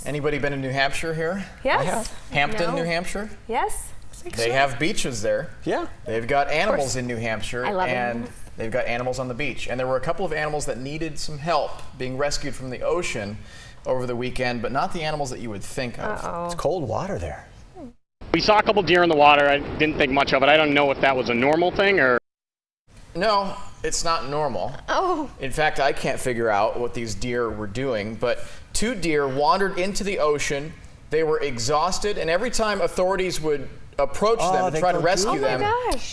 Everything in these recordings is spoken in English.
Anybody been to New Hampshire here? Yes. Hampton, New Hampshire? Yes. They have beaches there. Yeah. They've got animals in New Hampshire. I love and animals. they've got animals on the beach. And there were a couple of animals that needed some help being rescued from the ocean over the weekend, but not the animals that you would think of. It's cold water there. We saw a couple deer in the water. I didn't think much of it. I don't know if that was a normal thing or... No, it's not normal. Oh. In fact, I can't figure out what these deer were doing, but 2 deer wandered into the ocean. They were exhausted, and every time authorities would approach them and try to rescue them,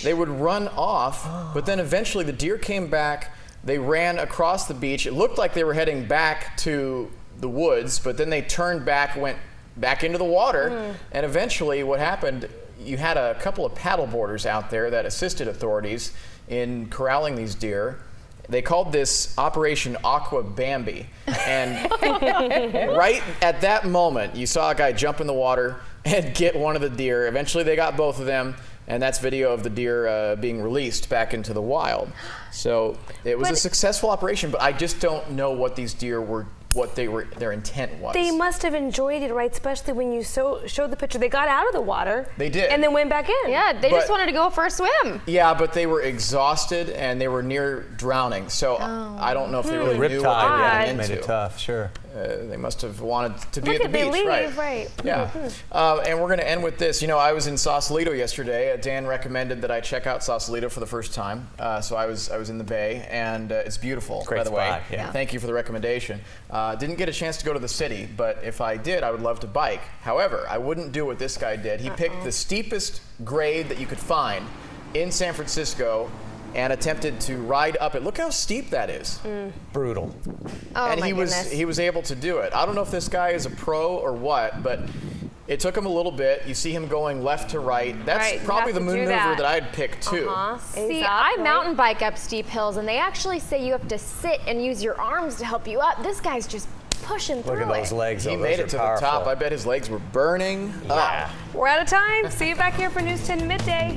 they would run off. But then eventually the deer came back. They ran across the beach. It looked like they were heading back to the woods, but then they turned back, went back into the water, and eventually what happened, you had a couple of paddleboarders out there that assisted authorities in corralling these deer. They called this Operation Aqua Bambi. And right at that moment, you saw a guy jump in the water and get one of the deer. Eventually they got both of them, and that's video of the deer being released back into the wild. So it was a successful operation, but I just don't know what these deer were, what their intent was. They must have enjoyed it, right? Especially when you showed the picture. They got out of the water. They did. And then went back in. Yeah, they just wanted to go for a swim. Yeah, but they were exhausted and they were near drowning. So I don't know if they really knew what they were getting into. Made it tough, sure. They must have wanted to be Look at the beach, they leave, right? Yeah. And we're going to end with this. You know, I was in Sausalito yesterday. Dan recommended that I check out Sausalito for the first time. So I was in the Bay, and it's beautiful, Great by the spot, way. yeah. Thank you for the recommendation. Didn't get a chance to go to the city, but if I did, I would love to bike. However, I wouldn't do what this guy did. He picked the steepest grade that you could find in San Francisco and attempted to ride up it. Look how steep that is. Brutal. Oh, And my goodness. he was able to do it. I don't know if this guy is a pro or what, but it took him a little bit. You see him going left to right. That's Right, you probably have the to do maneuver that. that I'd pick too. See, I mountain bike up steep hills, and they actually say you have to sit and use your arms to help you up. This guy's just pushing through Look at those legs. He though. made Those it to are the top. powerful. I bet his legs were burning up. We're out of time. See you back here for News 10 Midday.